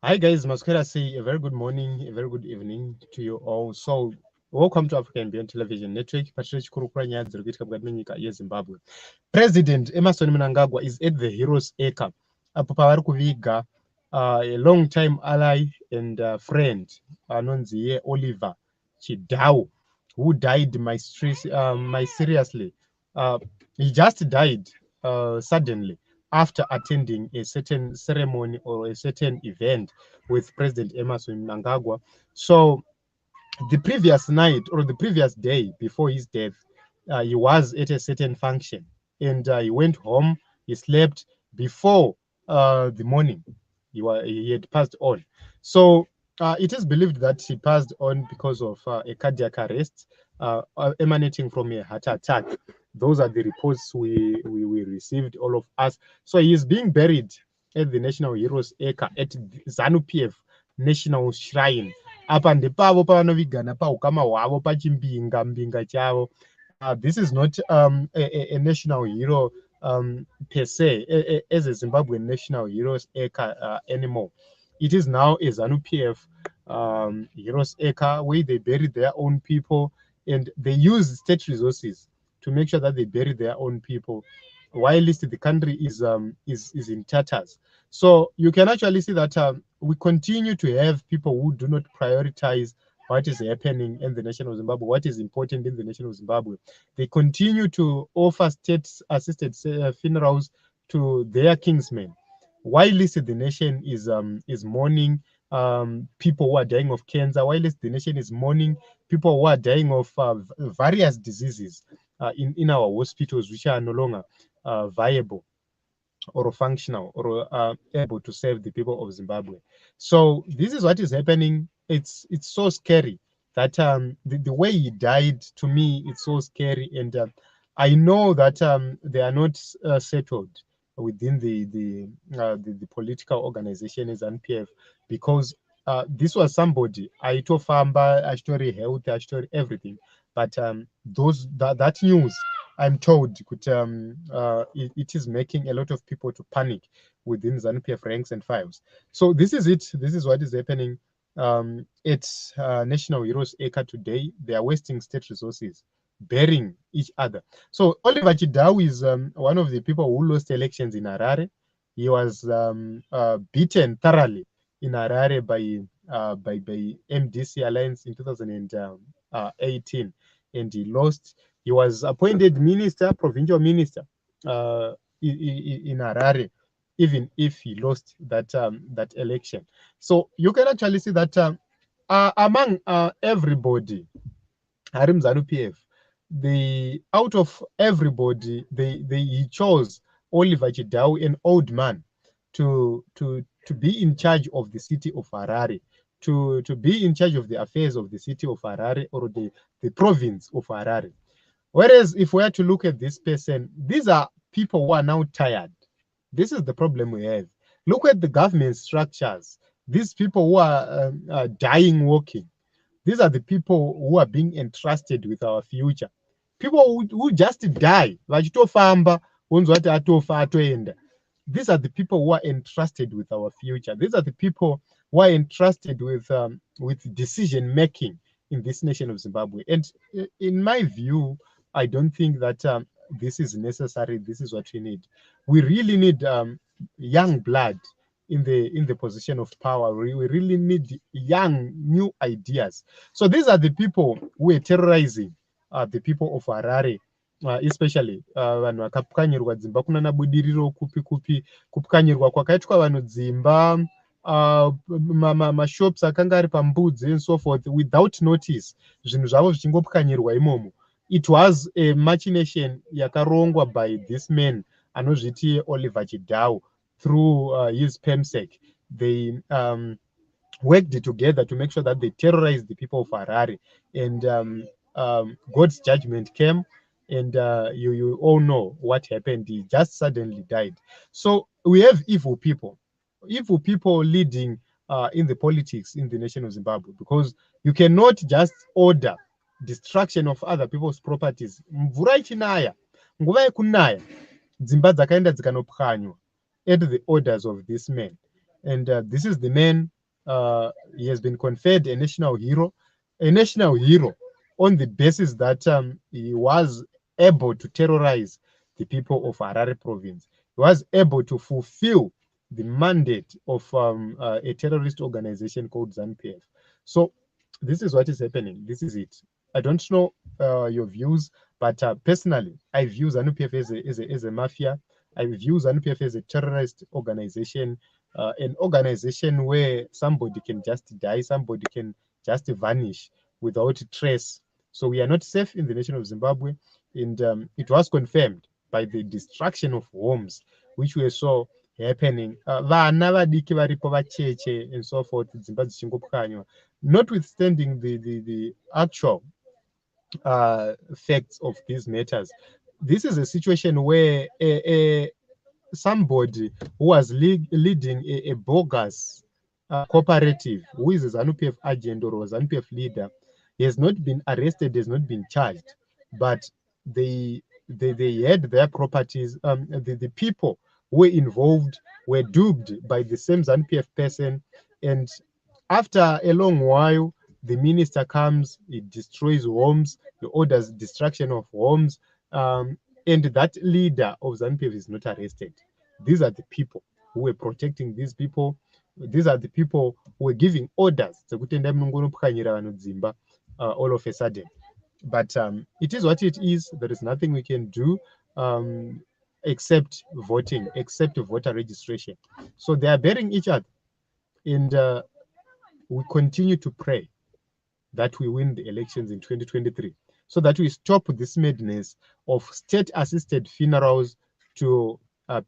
Hi guys, Masquera say a very good morning, a very good evening to you all. So welcome to African Beyond Television Network. Patrick Kurukura nyaya dziri kuitika mukati menyika yeZimbabwe. President Emerson Mnangagwa is at the Heroes Acre apo pavari kuviga a long time ally and friend anonzi Oliver Chidhawu, who died mysteriously. Uh, he just died suddenly after attending a certain ceremony or a certain event with President Emerson Mnangagwa. So the previous night or the previous day before his death, he was at a certain function and he went home. He slept before the morning. He had passed on. So it is believed that he passed on because of a cardiac arrest emanating from a heart attack. Those are the reports we received, all of us. So he is being buried at the National Heroes Acre at ZANU-PF National Shrine. Apa ndepavo pavanovigana paukama hwavo mbinga chavo. This is not a national hero per se, as a Zimbabwean national heroes acre anymore. It is now a ZANU-PF heroes acre where they bury their own people and they use state resources to make sure that they bury their own people, while the country is in tatters. So you can actually see that we continue to have people who do not prioritize what is happening in the nation of Zimbabwe, what is important in the nation of Zimbabwe. They continue to offer state-assisted funerals to their kingsmen, while the nation is mourning people who are dying of cancer, while the nation is mourning people who are dying of various diseases in our hospitals, which are no longer viable or functional or able to serve the people of Zimbabwe. So this is what is happening. It's so scary that the way he died, to me, it's so scary. And I know that they are not settled within the political organization as NPF, because this was somebody aitofamba achitori health achitori everything, but that news, I'm told, it is making a lot of people to panic within ZANU-PF ranks and files. So this is it. This is what is happening at National Heroes Acre today. They are wasting state resources, burying each other. So Oliver Chidhawu is one of the people who lost elections in Harare. He was beaten thoroughly in Harare by MDC Alliance in 2018, and he lost. He was appointed minister, provincial minister in Harare, even if he lost that election. So you can actually see that among everybody, Harim ZANU PF, out of everybody, he chose Oliver Chidhawu, an old man, to be in charge of the city of Harare, to be in charge of the affairs of the city of Harare, or the province of Harare. Whereas if we are to look at this person, these are people who are now tired. This is the problem we have. Look at the government structures. These people who are dying working, these are the people who are being entrusted with our future. People who just die. Vachitofamba, wonzwa kuti atofa atoenda. These are the people who are entrusted with our future. These are the people who are entrusted with decision making in this nation of Zimbabwe. And in my view, I don't think that this is necessary. This is what we need. We really need young blood in the position of power. We really need young, new ideas. So these are the people who are terrorizing the people of Harare. Especially vanhu vakapwanyirwa dzimba kunana budiriro kupi kupi, kupwanyirwa kwakaitwa vanhu dzimba, mashops akanga ari pambudzi and so forth without notice, zvinhu zvavo zvichingopwanyirwa imomo. It was a machination yakarongwa by this man anozviti Oliver Chidhawu through his PEMSEC. They worked together to make sure that they terrorized the people of Harare, and God's judgment came, and you all know what happened. He just suddenly died. So we have evil people leading in the politics in the nation of Zimbabwe, because you cannot just order destruction of other people's properties. Mvura ichinaya, nguva yekunaya, dzimba dzakaenda dzikanopwanywa at the orders of this man. And this is the man. He has been conferred a national hero on the basis that he was able to terrorize the people of Harare province. He was able to fulfill the mandate of a terrorist organization called ZANU-PF. So this is what is happening. This is it. I don't know your views, but personally, I view ZANU-PF as a mafia. I view ZANU-PF as a terrorist organization, an organization where somebody can just die, somebody can just vanish without trace. So we are not safe in the nation of Zimbabwe, and it was confirmed by the destruction of homes, which we saw happening. Vana vadiki varipo vacheche and so forth, dzimba dzichingopwanywa, notwithstanding the actual facts of these matters. This is a situation where somebody who was leading a bogus cooperative, who is a ZANU-PF agent or a ZANU-PF leader, he has not been arrested, has not been charged, but they had their properties. The people who were involved were duped by the same ZANU-PF person, and after a long while, the minister comes, he destroys homes, he orders destruction of homes, and that leader of ZANU-PF is not arrested. These are the people who were protecting these people. These are the people who were giving orders all of a sudden. But it is what it is. There is nothing we can do except voting, except voter registration. So they are bearing each other. And we continue to pray that we win the elections in 2023 so that we stop this madness of state-assisted funerals to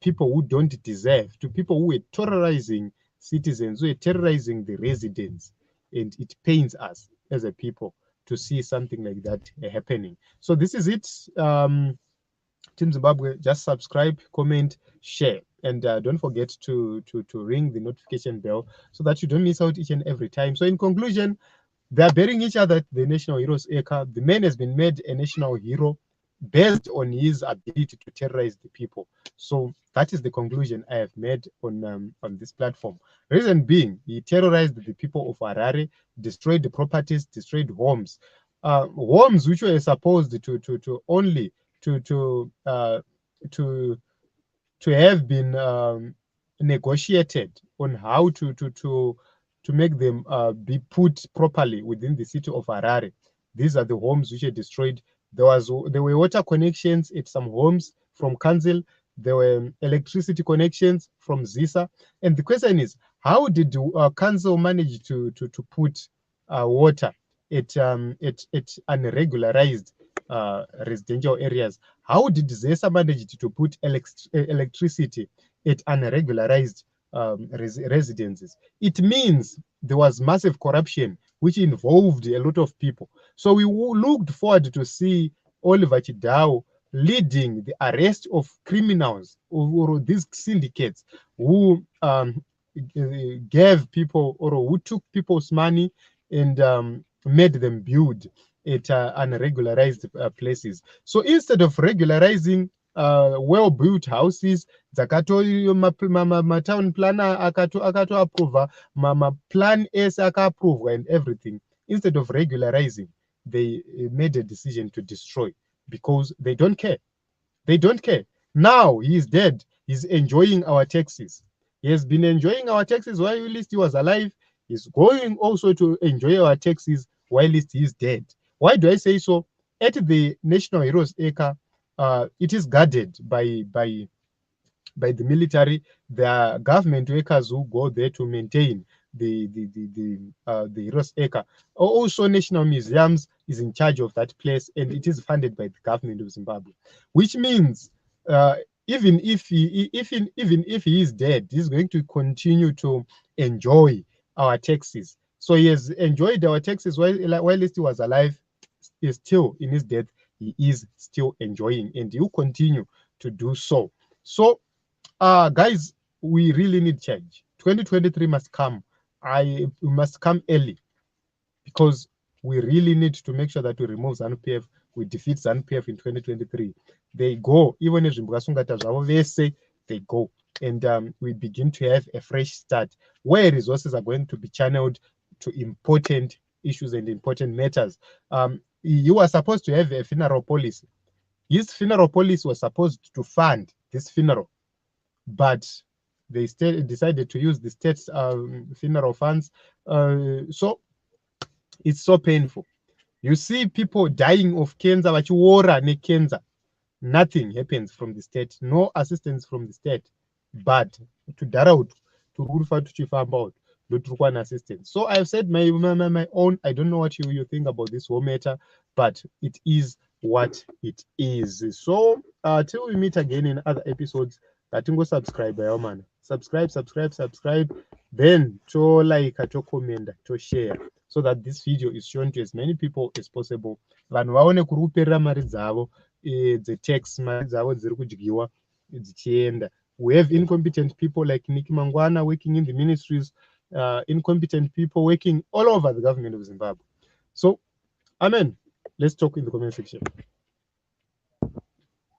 people who don't deserve, to people who are terrorizing citizens, who are terrorizing the residents. And it pains us as a people to see something like that happening. So this is it. Team Zimbabwe, just subscribe, comment, share, and don't forget to ring the notification bell so that you don't miss out each and every time. So in conclusion, they are burying each other at the National Heroes Acre. The man has been made a national hero based on his ability to terrorize the people. So that is the conclusion I have made on this platform. Reason being, he terrorized the people of Harare, destroyed the properties, destroyed homes, homes which were supposed to only to have been negotiated on how to make them be put properly within the city of Harare. These are the homes which are destroyed. There were water connections at some homes from council. There were electricity connections from ZISA. And the question is, how did the council manage to put water at unregularized residential areas? How did ZISA manage to put electricity at unregularized residences? It means there was massive corruption which involved a lot of people. So we looked forward to see Oliver Chidhawu leading the arrest of criminals or these syndicates who gave people or who took people's money and made them build at unregularized places. So instead of regularizing well-built houses, town planner akatoapprova, plan S akaapprova and everything. Instead of regularizing, they made a decision to destroy because they don't care. They don't care. Now he is dead. He's enjoying our taxes. He has been enjoying our taxes while he was alive. He's going also to enjoy our taxes while he is dead. Why do I say so? At the National Heroes Acre, it is guarded by the military. There are government workers who go there to maintain the Heroes Acre. Also, National Museums is in charge of that place, and it is funded by the government of Zimbabwe, which means even if he is dead, he's going to continue to enjoy our taxes. So he has enjoyed our taxes while he was alive. Is still in his death, he is still enjoying, and he will continue to do so. So guys, we really need change. 2023 must come. We must come early because we really need to make sure that we remove ZANU-PF, we defeat ZANU-PF in 2023. They go, even if they go. and we begin to have a fresh start where resources are going to be channeled to important issues and important matters. You are supposed to have a funeral policy. His funeral policy was supposed to fund this funeral, but they decided to use the state's funeral funds. So it's so painful. You see people dying of cancer, but you war cancer. Nothing happens from the state, no assistance from the state, but to Darrow, to Rufa, to Chifamba, to an assistance. So I've said my own. I don't know what you think about this whole matter, but it is what it is. So till we meet again in other episodes, I think go subscribe, man. Subscribe. Then to like, to comment, to share, so that this video is shown to as many people as possible. Vanhu vaone kuri kuperera mari dzavo dze-tax, mari dzavo dziri kudyiwa dzichienda. We have incompetent people like Nicky Mangwana working in the ministries, incompetent people working all over the government of Zimbabwe. So, amen. Let's talk in the comment section.